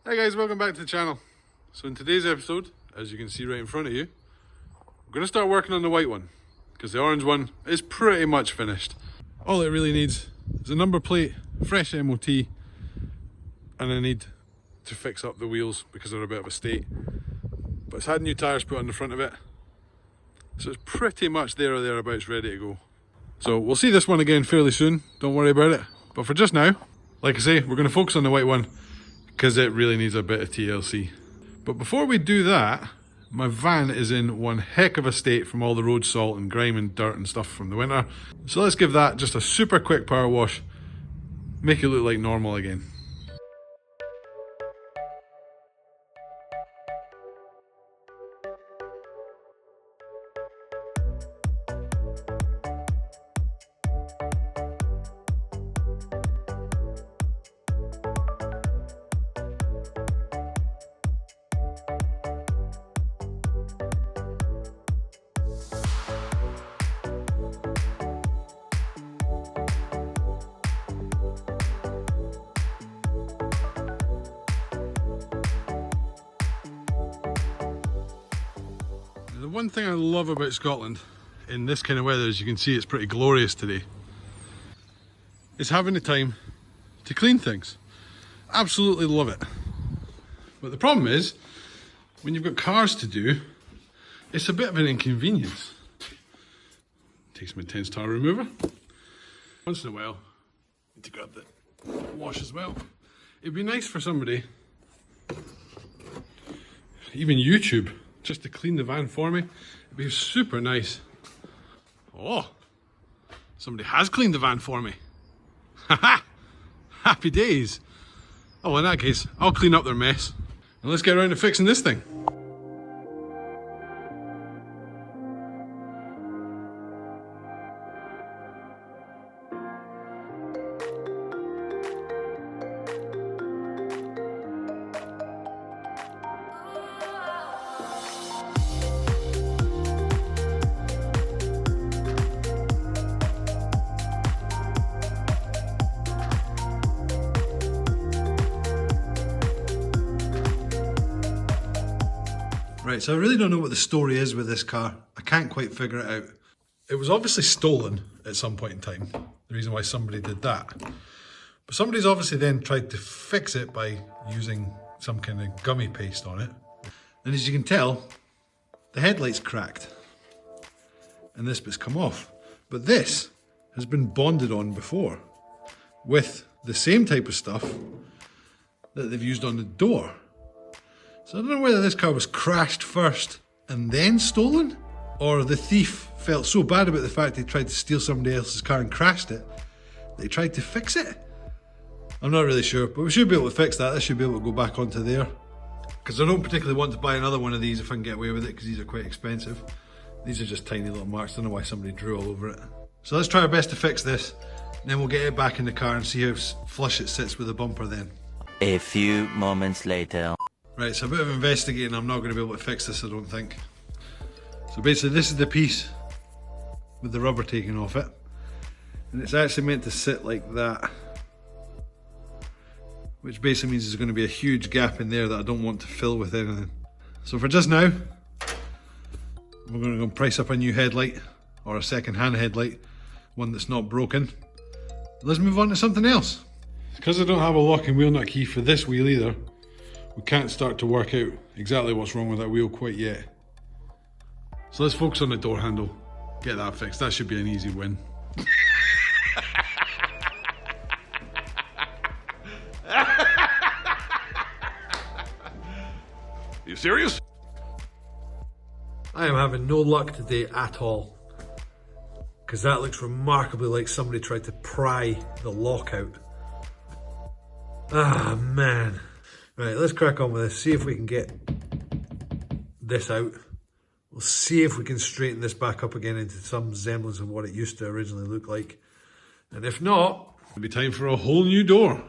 Hi guys, welcome back to the channel. So in today's episode, as you can see right in front of you, we're going to start working on the white one, because the orange one is pretty much finished. All it really needs is a number plate, fresh MOT, and I need to fix up the wheels because they're a bit of a state. But it's had new tyres put on the front of it, so it's pretty much there or thereabouts ready to go. So we'll see this one again fairly soon, don't worry about it. But for just now, like I say, we're going to focus on the white one because it really needs a bit of TLC. But before we do that, my van is in one heck of a state from all the road salt and grime and dirt and stuff from the winter. So let's give that just a super quick power wash, make it look like normal again. The one thing I love about Scotland in this kind of weather, as you can see it's pretty glorious today, is having the time to clean things. Absolutely love it. But the problem is, when you've got cars to do, it's a bit of an inconvenience. Take some intense tar remover. Once in a while, need to grab the wash as well. It'd be nice for somebody, even YouTube, just to clean the van for me. It'd be super nice. Oh, somebody has cleaned the van for me. Haha, happy days. Oh, in that case, I'll clean up their mess and let's get around to fixing this thing. Right, so I really don't know what the story is with this car. I can't quite figure it out. It was obviously stolen at some point in time, the reason why somebody did that. But somebody's obviously then tried to fix it by using some kind of gummy paste on it. And as you can tell, the headlight's cracked. And this bit's come off. But this has been bonded on before with the same type of stuff that they've used on the door. So I don't know whether this car was crashed first and then stolen, or the thief felt so bad about the fact he tried to steal somebody else's car and crashed it that he tried to fix it. I'm not really sure, but we should be able to fix that. This should be able to go back onto there. Because I don't particularly want to buy another one of these if I can get away with it, because these are quite expensive. These are just tiny little marks. I don't know why somebody drew all over it. So let's try our best to fix this, and then we'll get it back in the car and see how flush it sits with the bumper then. A few moments later. Right, so a bit of investigating. I'm not going to be able to fix this, I don't think. So basically this is the piece with the rubber taken off it. And it's actually meant to sit like that. Which basically means there's going to be a huge gap in there that I don't want to fill with anything. So for just now, we're going to go and price up a new headlight, or a second-hand headlight, one that's not broken. Let's move on to something else. Because I don't have a lock and wheel nut key for this wheel either, we can't start to work out exactly what's wrong with that wheel quite yet. So let's focus on the door handle, get that fixed. That should be an easy win. You serious? I am having no luck today at all, because that looks remarkably like somebody tried to pry the lock out. Ah, man. Right, let's crack on with this, see if we can get this out. We'll see if we can straighten this back up again into some semblance of what it used to originally look like. And if not, it'll be time for a whole new door.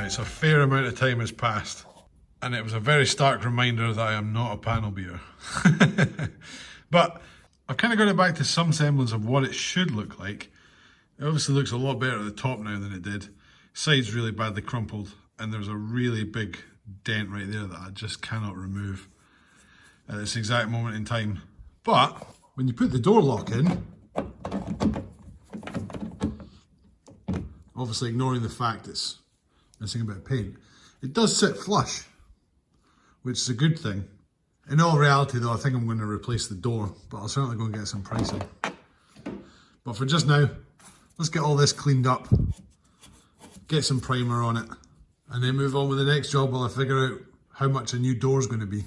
Right, so a fair amount of time has passed. And it was a very stark reminder that I am not a panel beater. But I've kind of got it back to some semblance of what it should look like. It obviously looks a lot better at the top now than it did. Side's really badly crumpled, and there's a really big dent right there that I just cannot remove at this exact moment in time. But when you put the door lock in, obviously ignoring the fact it's missing a bit of paint, it does sit flush, which is a good thing. In all reality though, I think I'm going to replace the door, but I'll certainly go and get some pricing. But for just now, let's get all this cleaned up, get some primer on it, and then move on with the next job while I figure out how much a new door is going to be.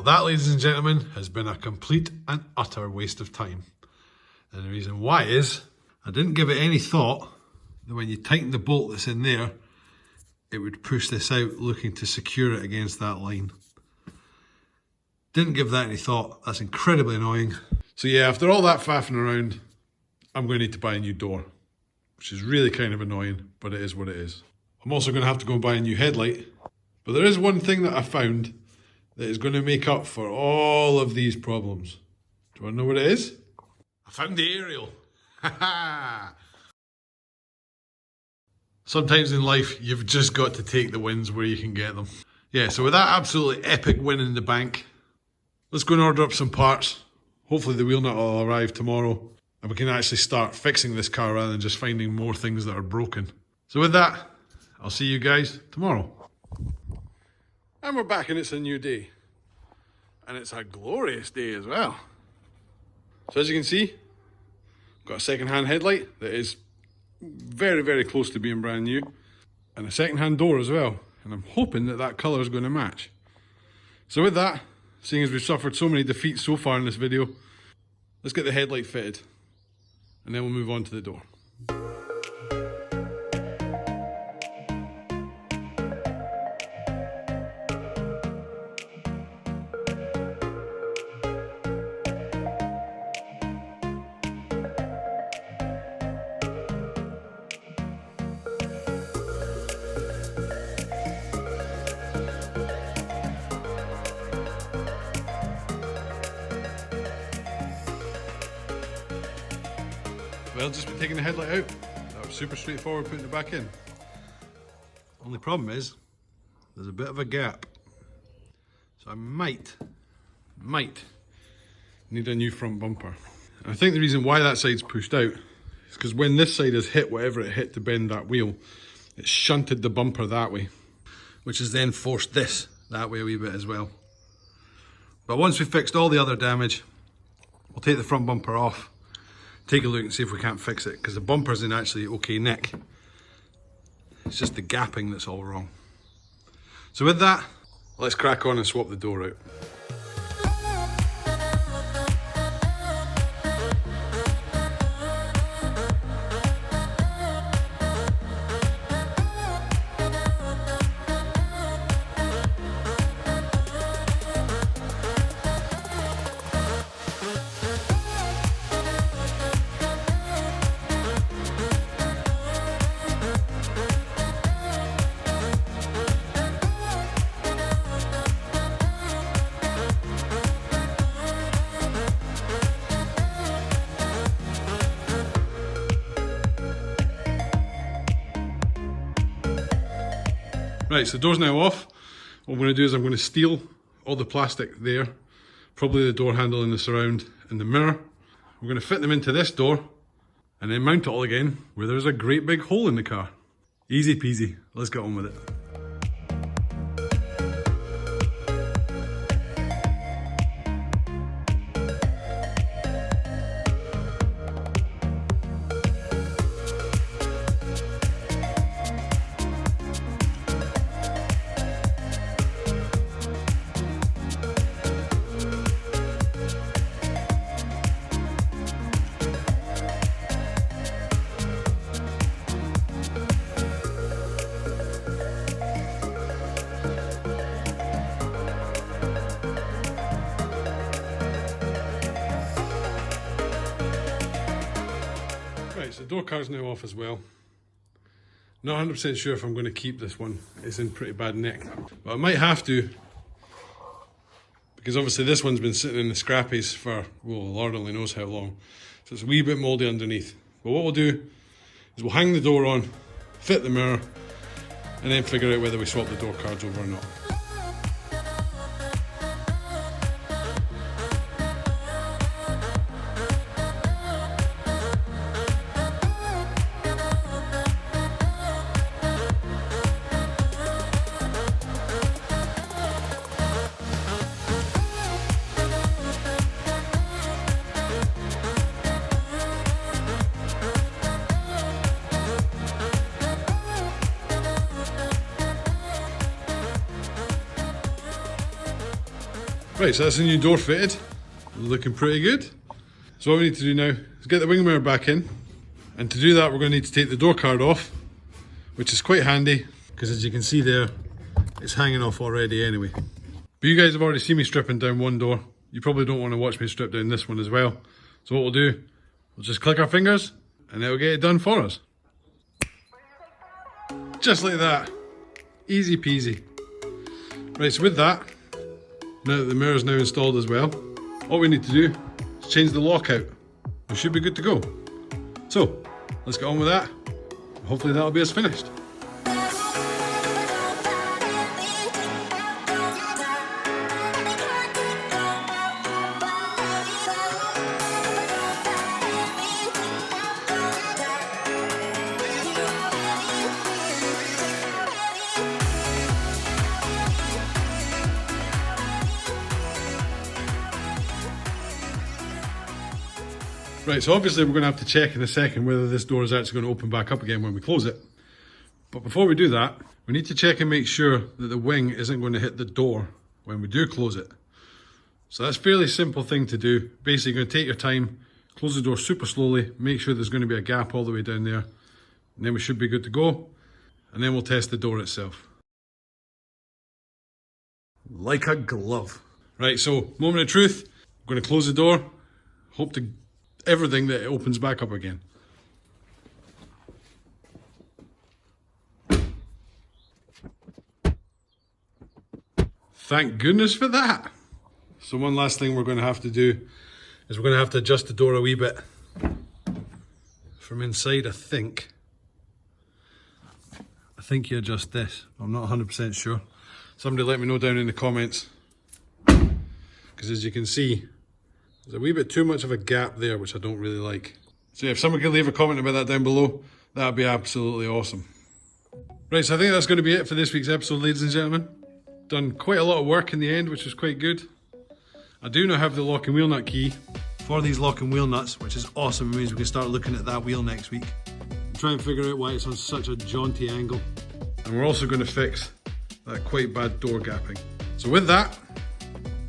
That, ladies and gentlemen, has been a complete and utter waste of time. And the reason why is, I didn't give it any thought that when you tighten the bolt that's in there, it would push this out looking to secure it against that line. Didn't give that any thought. That's incredibly annoying. So yeah, after all that faffing around, I'm going to need to buy a new door, which is really kind of annoying, but it is what it is. I'm also going to have to go and buy a new headlight. But there is one thing that I found that is going to make up for all of these problems. Do you want to know what it is? I found the aerial. Sometimes in life, you've just got to take the wins where you can get them. Yeah, so with that absolutely epic win in the bank, let's go and order up some parts. Hopefully the wheel nut will arrive tomorrow, and we can actually start fixing this car rather than just finding more things that are broken. So with that, I'll see you guys tomorrow. And we're back and it's a new day. And it's a glorious day as well. So as you can see, got a second-hand headlight that is very, very close to being brand new. And a second-hand door as well. And I'm hoping that that colour is going to match. So with that, seeing as we've suffered so many defeats so far in this video, let's get the headlight fitted. And then we'll move on to the door. Well, just been taking the headlight out. That was super straightforward putting it back in. Only problem is, there's a bit of a gap. So I might need a new front bumper. And I think the reason why that side's pushed out is because when this side has hit whatever it hit to bend that wheel, it shunted the bumper that way, which has then forced this that way a wee bit as well. But once we've fixed all the other damage, we'll take the front bumper off, take a look and see if we can't fix it, because the bumper's in actually okay nick. It's just the gapping that's all wrong. So with that, let's crack on and swap the door out. Right, so the door's now off. What I'm going to do is I'm going to steal all the plastic there, probably the door handle and the surround and the mirror. We're going to fit them into this door and then mount it all again where there's a great big hole in the car. Easy peasy, let's get on with it. Right, so the door card's now off as well. Not 100% sure if I'm going to keep this one. It's in pretty bad nick. But I might have to, because obviously this one's been sitting in the scrappies for, well, Lord only knows how long. So it's a wee bit mouldy underneath. But what we'll do is we'll hang the door on, fit the mirror, and then figure out whether we swap the door cards over or not. Right, so that's the new door fitted. Looking pretty good. So what we need to do now is get the wing mirror back in. And to do that, we're going to need to take the door card off, which is quite handy, because as you can see there, it's hanging off already anyway. But you guys have already seen me stripping down one door. You probably don't want to watch me strip down this one as well. So what we'll do, we'll just click our fingers, and it'll get it done for us. Just like that. Easy peasy. Right, so with that, now that the mirror is now installed as well, all we need to do is change the lock out. We should be good to go. So, let's get on with that. Hopefully that'll be us finished. Right, so obviously we're going to have to check in a second whether this door is actually going to open back up again when we close it. But before we do that, we need to check and make sure that the wing isn't going to hit the door when we do close it. So that's a fairly simple thing to do. Basically, you're going to take your time, close the door super slowly, make sure there's going to be a gap all the way down there, and then we should be good to go. And then we'll test the door itself. Like a glove. Right, so moment of truth. I'm going to close the door. Hope to everything that it opens back up again. Thank goodness for that. So one last thing we're going to have to do is we're going to have to adjust the door a wee bit from inside, I think. I think you adjust this. I'm not 100% sure. Somebody let me know down in the comments. Because as you can see, there's a wee bit too much of a gap there, which I don't really like. So yeah, if someone can leave a comment about that down below, that'd be absolutely awesome. Right, so I think that's going to be it for this week's episode, ladies and gentlemen. Done quite a lot of work in the end, which was quite good. I do now have the lock and wheel nut key for these lock and wheel nuts, which is awesome. It means we can start looking at that wheel next week. Try and figure out why it's on such a jaunty angle. And we're also going to fix that quite bad door gapping. So with that,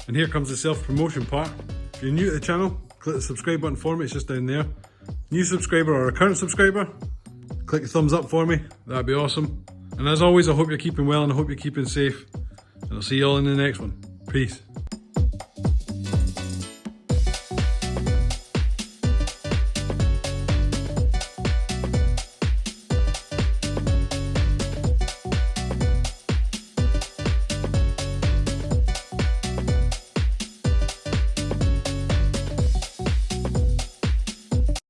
and here comes the self-promotion part. If you're new to the channel, click the subscribe button for me, it's just down there. New subscriber or a current subscriber, click the thumbs up for me, that'd be awesome. And as always, I hope you're keeping well and I hope you're keeping safe. And I'll see you all in the next one. Peace.